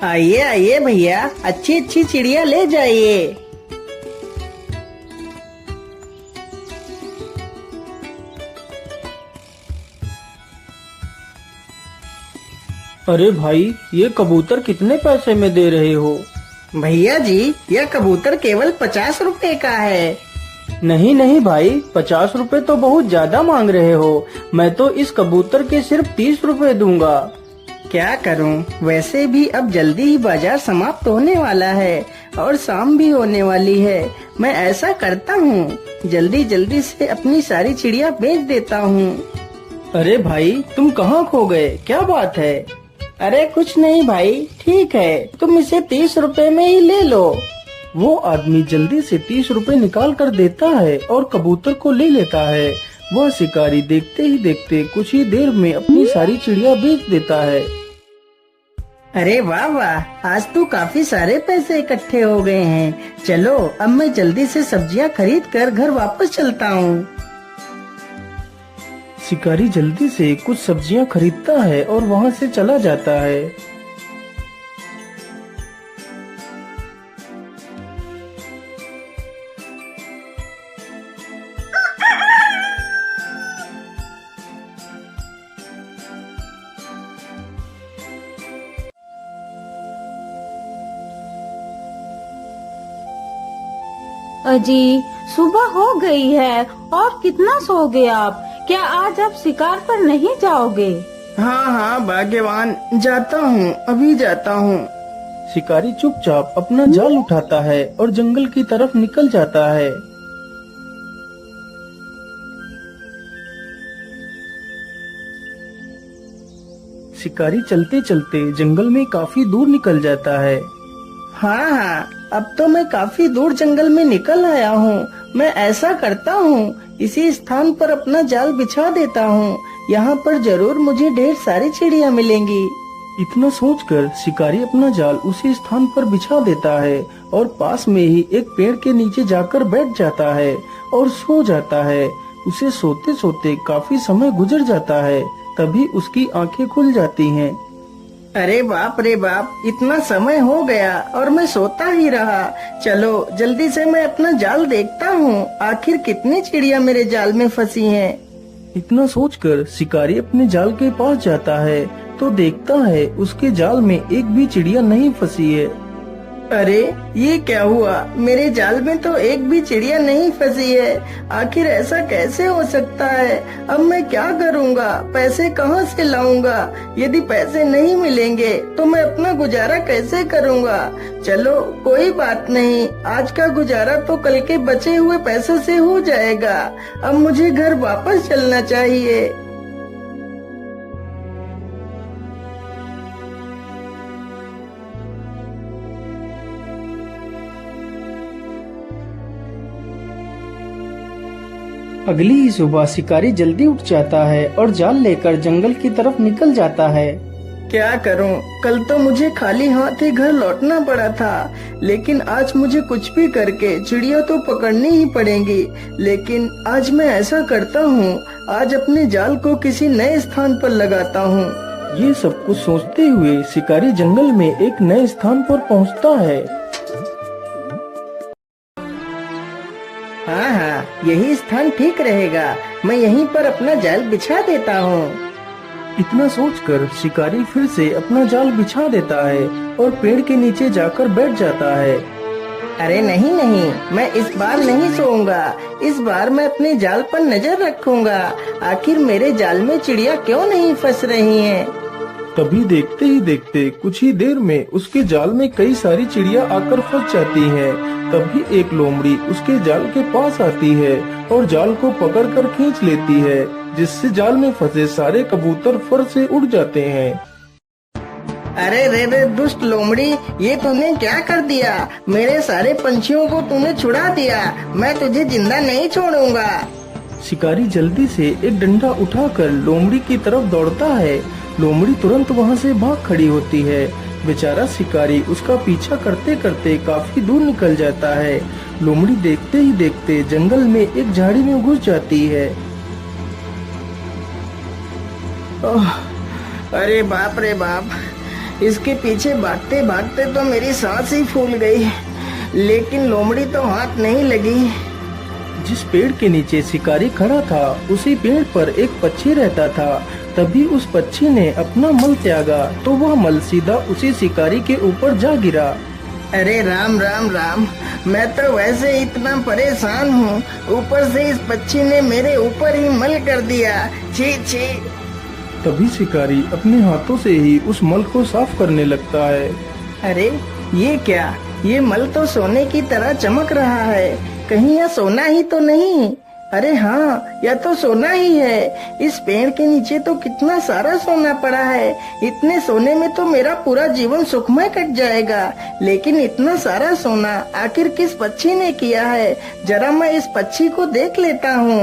आइए आइए भैया, अच्छी अच्छी चिड़िया ले जाइए। अरे भाई, ये कबूतर कितने पैसे में दे रहे हो? भैया जी, यह कबूतर केवल 50 रुपए का है। नहीं नहीं भाई, 50 रुपए तो बहुत ज्यादा मांग रहे हो। मैं तो इस कबूतर के सिर्फ 30 रुपए दूंगा। क्या करूं, वैसे भी अब जल्दी ही बाजार समाप्त होने वाला है और शाम भी होने वाली है। मैं ऐसा करता हूँ, जल्दी जल्दी से अपनी सारी चिड़िया बेच देता हूँ। अरे भाई, तुम कहाँ खो गए? क्या बात है? अरे कुछ नहीं भाई, ठीक है, तुम इसे 30 रुपए में ही ले लो। वो आदमी जल्दी से 30 रुपए निकाल कर देता है और कबूतर को ले लेता है। वह शिकारी देखते ही देखते कुछ ही देर में अपनी सारी चिड़िया बेच देता है। अरे वाह वाह, आज तो काफी सारे पैसे इकट्ठे हो गए हैं। चलो अब मैं जल्दी से सब्जियां खरीद कर घर वापस चलता हूँ। शिकारी जल्दी से कुछ सब्जियां खरीदता है और वहाँ से चला जाता है। अजी, सुबह हो गई है और कितना सोओगे आप? क्या आज आप शिकार पर नहीं जाओगे? हाँ हाँ भाग्यवान, जाता हूँ, अभी जाता हूँ। शिकारी चुपचाप अपना जाल उठाता है और जंगल की तरफ निकल जाता है। शिकारी चलते चलते जंगल में काफी दूर निकल जाता है। हाँ हाँ, अब तो मैं काफी दूर जंगल में निकल आया हूँ। मैं ऐसा करता हूँ, इसी स्थान पर अपना जाल बिछा देता हूँ। यहाँ पर जरूर मुझे ढेर सारी चिड़िया मिलेंगी। इतना सोचकर शिकारी अपना जाल उसी स्थान पर बिछा देता है और पास में ही एक पेड़ के नीचे जाकर बैठ जाता है और सो जाता है। उसे सोते सोते काफी समय गुजर जाता है, तभी उसकी आंखें खुल जाती हैं। अरे बाप रे बाप, इतना समय हो गया और मैं सोता ही रहा। चलो जल्दी से मैं अपना जाल देखता हूँ, आखिर कितनी चिड़िया मेरे जाल में फंसी हैं। इतना सोचकर शिकारी अपने जाल के पास जाता है तो देखता है उसके जाल में एक भी चिड़िया नहीं फंसी है। अरे ये क्या हुआ, मेरे जाल में तो एक भी चिड़िया नहीं फंसी है। आखिर ऐसा कैसे हो सकता है? अब मैं क्या करूँगा, पैसे कहाँ से लाऊंगा? यदि पैसे नहीं मिलेंगे तो मैं अपना गुजारा कैसे करूँगा? चलो कोई बात नहीं, आज का गुजारा तो कल के बचे हुए पैसों से हो जाएगा। अब मुझे घर वापस चलना चाहिए। अगली ही सुबह शिकारी जल्दी उठ जाता है और जाल लेकर जंगल की तरफ निकल जाता है। क्या करूं, कल तो मुझे खाली हाथ ही घर लौटना पड़ा था, लेकिन आज मुझे कुछ भी करके चिड़िया तो पकड़नी ही पड़ेंगी। लेकिन आज मैं ऐसा करता हूं, आज अपने जाल को किसी नए स्थान पर लगाता हूं। ये सब कुछ सोचते हुए शिकारी जंगल में एक नए स्थान पर पहुंचता है। हाँ हाँ, यही स्थान ठीक रहेगा। मैं यहीं पर अपना जाल बिछा देता हूँ। इतना सोचकर शिकारी फिर से अपना जाल बिछा देता है और पेड़ के नीचे जाकर बैठ जाता है। अरे नहीं नहीं, मैं इस बार नहीं सोऊंगा। इस बार मैं अपने जाल पर नजर रखूंगा, आखिर मेरे जाल में चिड़िया क्यों नहीं फंस रही हैं। तभी देखते ही देखते कुछ ही देर में उसके जाल में कई सारी चिड़िया आकर फंस जाती हैं। तभी एक लोमड़ी उसके जाल के पास आती है और जाल को पकड़कर खींच लेती है, जिससे जाल में फंसे सारे कबूतर फर से उड़ जाते हैं। अरे रे रे दुष्ट लोमड़ी, ये तूने क्या कर दिया? मेरे सारे पंछियों को तूने छुड़ा दिया। मैं तुझे जिंदा नहीं छोड़ूंगा। शिकारी जल्दी से एक डंडा उठाकर लोमड़ी की तरफ दौड़ता है। लोमड़ी तुरंत वहाँ से भाग खड़ी होती है। बेचारा शिकारी उसका पीछा करते करते काफी दूर निकल जाता है। लोमड़ी देखते ही देखते जंगल में एक झाड़ी में घुस जाती है। अरे बाप रे बाप, इसके पीछे भागते भागते तो मेरी सांस ही फूल गई, लेकिन लोमड़ी तो हाथ नहीं लगी। जिस पेड़ के नीचे शिकारी खड़ा था उसी पेड़ पर एक पक्षी रहता था। तभी उस पक्षी ने अपना मल त्यागा तो वह मल सीधा उसी शिकारी के ऊपर जा गिरा। अरे राम राम राम, मैं तो वैसे इतना परेशान हूँ, ऊपर से इस पक्षी ने मेरे ऊपर ही मल कर दिया। छी छी। तभी शिकारी अपने हाथों से ही उस मल को साफ करने लगता है। अरे ये क्या, ये मल तो सोने की तरह चमक रहा है, कहीं यह सोना ही तो नहीं? अरे हाँ, यह तो सोना ही है। इस पेड़ के नीचे तो कितना सारा सोना पड़ा है, इतने सोने में तो मेरा पूरा जीवन सुखमय कट जाएगा। लेकिन इतना सारा सोना आखिर किस पक्षी ने किया है? जरा मैं इस पक्षी को देख लेता हूँ।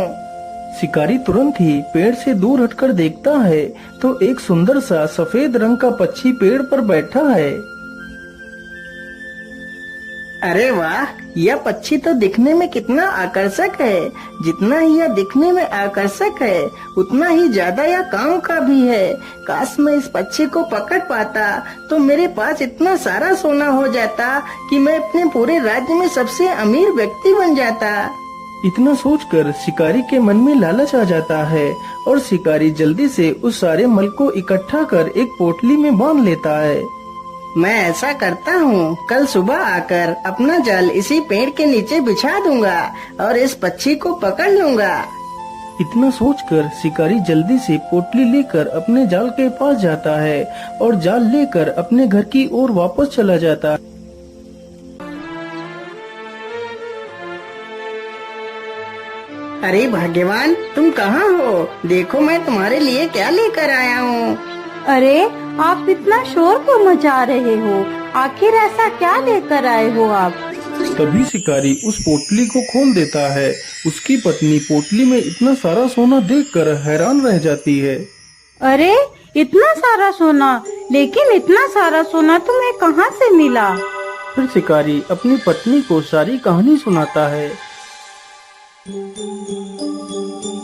शिकारी तुरंत ही पेड़ से दूर हटकर देखता है तो एक सुंदर सा सफेद रंग का पक्षी पेड़ पर बैठा है। अरे वाह, यह पक्षी तो दिखने में कितना आकर्षक है। जितना ही यह दिखने में आकर्षक है उतना ही ज्यादा यह काम का भी है। काश मैं इस पक्षी को पकड़ पाता तो मेरे पास इतना सारा सोना हो जाता कि मैं अपने पूरे राज्य में सबसे अमीर व्यक्ति बन जाता। इतना सोचकर शिकारी के मन में लालच आ जाता है और शिकारी जल्दी से उस सारे मल को इकट्ठा कर एक पोटली में बांध लेता है। मैं ऐसा करता हूँ, कल सुबह आकर अपना जाल इसी पेड़ के नीचे बिछा दूंगा और इस पक्षी को पकड़ लूंगा। इतना सोचकर शिकारी जल्दी से पोटली लेकर अपने जाल के पास जाता है और जाल लेकर अपने घर की ओर वापस चला जाता है। अरे भाग्यवान, तुम कहाँ हो? देखो मैं तुम्हारे लिए क्या लेकर आया हूँ। अरे आप इतना शोर क्यों मचा रहे हो? आखिर ऐसा क्या लेकर आए हो आप? तभी शिकारी उस पोटली को खोल देता है। उसकी पत्नी पोटली में इतना सारा सोना देखकर हैरान रह जाती है। अरे इतना सारा सोना, लेकिन इतना सारा सोना तुम्हें कहाँ से मिला? फिर शिकारी अपनी पत्नी को सारी कहानी सुनाता है।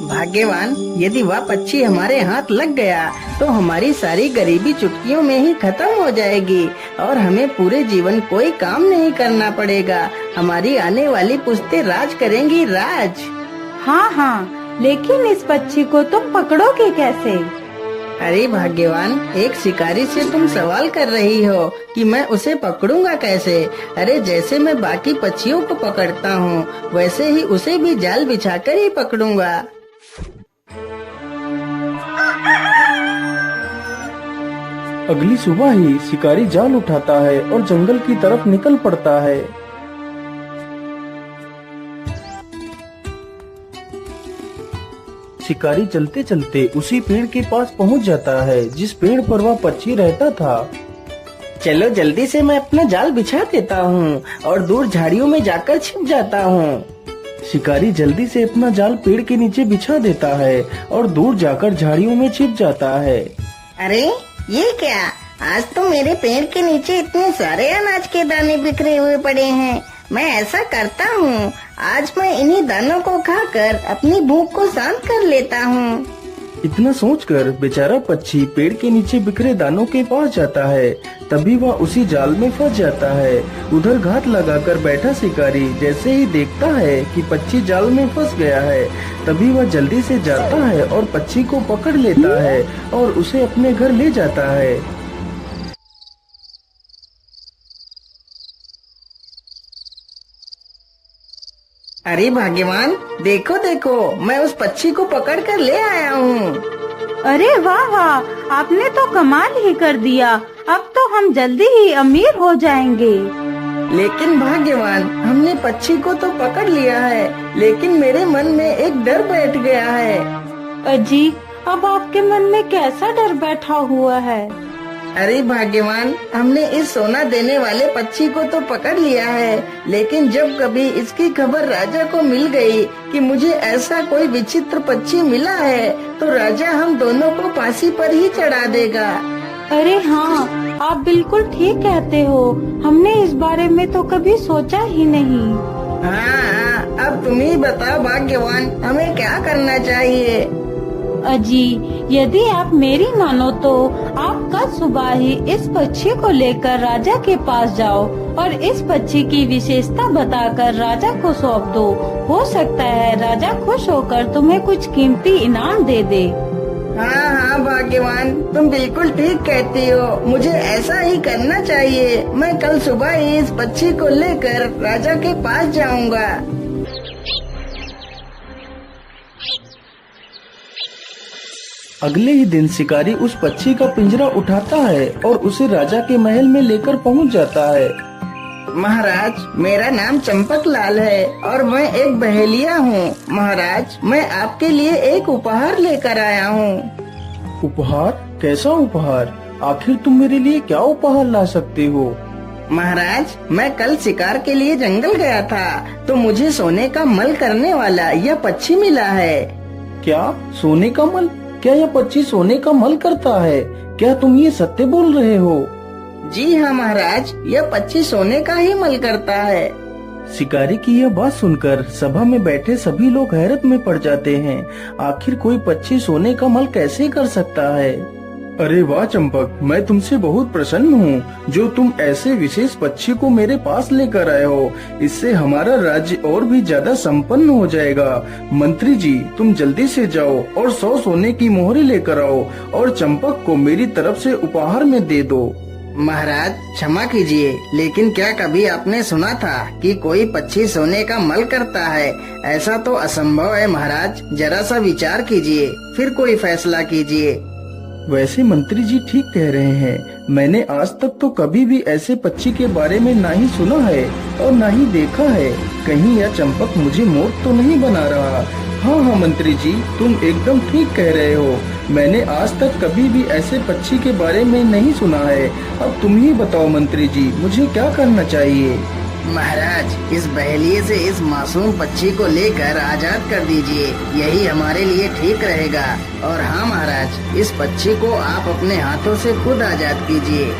भाग्यवान, यदि वह पक्षी हमारे हाथ लग गया तो हमारी सारी गरीबी चुटकियों में ही खत्म हो जाएगी और हमें पूरे जीवन कोई काम नहीं करना पड़ेगा। हमारी आने वाली पुश्तें राज करेंगी, राज। हाँ हाँ, लेकिन इस पक्षी को तुम पकड़ोगे कैसे? अरे भाग्यवान, एक शिकारी से तुम सवाल कर रही हो कि मैं उसे पकड़ूंगा कैसे? अरे जैसे मैं बाकी पक्षियों को पकड़ता हूँ वैसे ही उसे भी जाल बिछाकर ही पकड़ूंगा। अगली सुबह ही शिकारी जाल उठाता है और जंगल की तरफ निकल पड़ता है। शिकारी चलते चलते उसी पेड़ के पास पहुंच जाता है जिस पेड़ पर वह पक्षी रहता था। चलो जल्दी से मैं अपना जाल बिछा देता हूँ और दूर झाड़ियों में जाकर छिप जाता हूँ। शिकारी जल्दी से अपना जाल पेड़ के नीचे बिछा देता है और दूर जाकर झाड़ियों में छिप जाता है। अरे ये क्या, आज तो मेरे पेड़ के नीचे इतने सारे अनाज के दाने बिखरे हुए पड़े हैं। मैं ऐसा करता हूँ, आज मैं इन्हीं दानों को खाकर अपनी भूख को शांत कर लेता हूँ। इतना सोचकर बेचारा पक्षी पेड़ के नीचे बिखरे दानों के पास जाता है। तभी वह उसी जाल में फंस जाता है। उधर घात लगाकर बैठा शिकारी जैसे ही देखता है कि पक्षी जाल में फंस गया है, तभी वह जल्दी से जाता है और पक्षी को पकड़ लेता है और उसे अपने घर ले जाता है। अरे भाग्यवान, देखो देखो, मैं उस पक्षी को पकड़ कर ले आया हूँ। अरे वाह वाह, आपने तो कमाल ही कर दिया। अब तो हम जल्दी ही अमीर हो जाएंगे। लेकिन भाग्यवान, हमने पक्षी को तो पकड़ लिया है, लेकिन मेरे मन में एक डर बैठ गया है। अजी, अब आपके मन में कैसा डर बैठा हुआ है? अरे भाग्यवान, हमने इस सोना देने वाले पक्षी को तो पकड़ लिया है, लेकिन जब कभी इसकी खबर राजा को मिल गई कि मुझे ऐसा कोई विचित्र पक्षी मिला है, तो राजा हम दोनों को फांसी पर ही चढ़ा देगा। अरे हाँ, आप बिल्कुल ठीक कहते हो। हमने इस बारे में तो कभी सोचा ही नहीं। हाँ, अब तुम ही बताओ भाग्यवान, हमें क्या करना चाहिए? अजी, यदि आप मेरी मानो तो आप कल सुबह ही इस पक्षी को लेकर राजा के पास जाओ और इस पक्षी की विशेषता बताकर राजा को सौंप दो। हो सकता है राजा खुश होकर तुम्हें कुछ कीमती इनाम दे दे। हाँ हाँ भाग्यवान, तुम बिल्कुल ठीक कहती हो। मुझे ऐसा ही करना चाहिए। मैं कल सुबह ही इस पक्षी को लेकर राजा के पास जाऊंगा। अगले ही दिन शिकारी उस पक्षी का पिंजरा उठाता है और उसे राजा के महल में लेकर पहुंच जाता है। महाराज, मेरा नाम चंपक लाल है और मैं एक बहेलिया हूँ। महाराज, मैं आपके लिए एक उपहार लेकर आया हूँ। उपहार? कैसा उपहार? आखिर तुम मेरे लिए क्या उपहार ला सकते हो? महाराज, मैं कल शिकार के लिए जंगल गया था तो मुझे सोने का मल करने वाला यह पक्षी मिला है। क्या? सोने का मल? क्या यह पक्षी सोने का मल करता है? क्या तुम ये सत्य बोल रहे हो? जी हाँ महाराज, यह पक्षी सोने का ही मल करता है। शिकारी की यह बात सुनकर सभा में बैठे सभी लोग हैरत में पड़ जाते हैं। आखिर कोई पक्षी सोने का मल कैसे कर सकता है? अरे वाह चंपक, मैं तुमसे बहुत प्रसन्न हूँ जो तुम ऐसे विशेष पक्षी को मेरे पास लेकर आए हो। इससे हमारा राज्य और भी ज्यादा संपन्न हो जाएगा। मंत्री जी, तुम जल्दी से जाओ और 100 सोने की मोहरें लेकर आओ और चंपक को मेरी तरफ से उपहार में दे दो। महाराज क्षमा कीजिए, लेकिन क्या कभी आपने सुना था कि कोई पक्षी सोने का मल करता है? ऐसा तो असंभव है महाराज। जरा सा विचार कीजिए, फिर कोई फैसला कीजिए। वैसे मंत्री जी ठीक कह रहे हैं। मैंने आज तक तो कभी भी ऐसे पक्षी के बारे में ना ही सुना है और ना ही देखा है। कहीं यह चंपक मुझे मूर्ख तो नहीं बना रहा? हाँ हाँ मंत्री जी, तुम एकदम ठीक कह रहे हो। मैंने आज तक कभी भी ऐसे पक्षी के बारे में नहीं सुना है। अब तुम ही बताओ मंत्री जी, मुझे क्या करना चाहिए? महाराज, इस बहेलिए से इस मासूम पक्षी को लेकर आजाद कर दीजिए। यही हमारे लिए ठीक रहेगा। और हाँ महाराज, इस पक्षी को आप अपने हाथों से खुद आजाद कीजिए।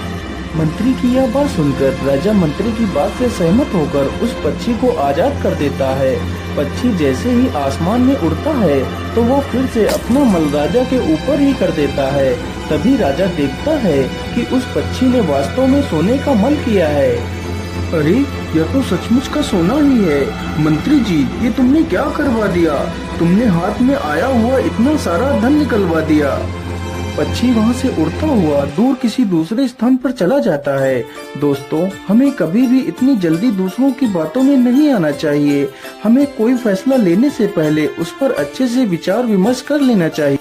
मंत्री की यह बात सुनकर राजा मंत्री की बात से सहमत होकर उस पक्षी को आजाद कर देता है। पक्षी जैसे ही आसमान में उड़ता है तो वो फिर से अपना मल राजा के ऊपर ही कर देता है। तभी राजा देखता है कि उस पक्षी ने वास्तव में सोने का मल किया है। अरे, यह तो सचमुच का सोना ही है। मंत्री जी, ये तुमने क्या करवा दिया? तुमने हाथ में आया हुआ इतना सारा धन निकलवा दिया। पक्षी वहाँ से उड़ता हुआ दूर किसी दूसरे स्थान पर चला जाता है। दोस्तों, हमें कभी भी इतनी जल्दी दूसरों की बातों में नहीं आना चाहिए। हमें कोई फैसला लेने से पहले उस पर अच्छे से विचार विमर्श कर लेना चाहिए।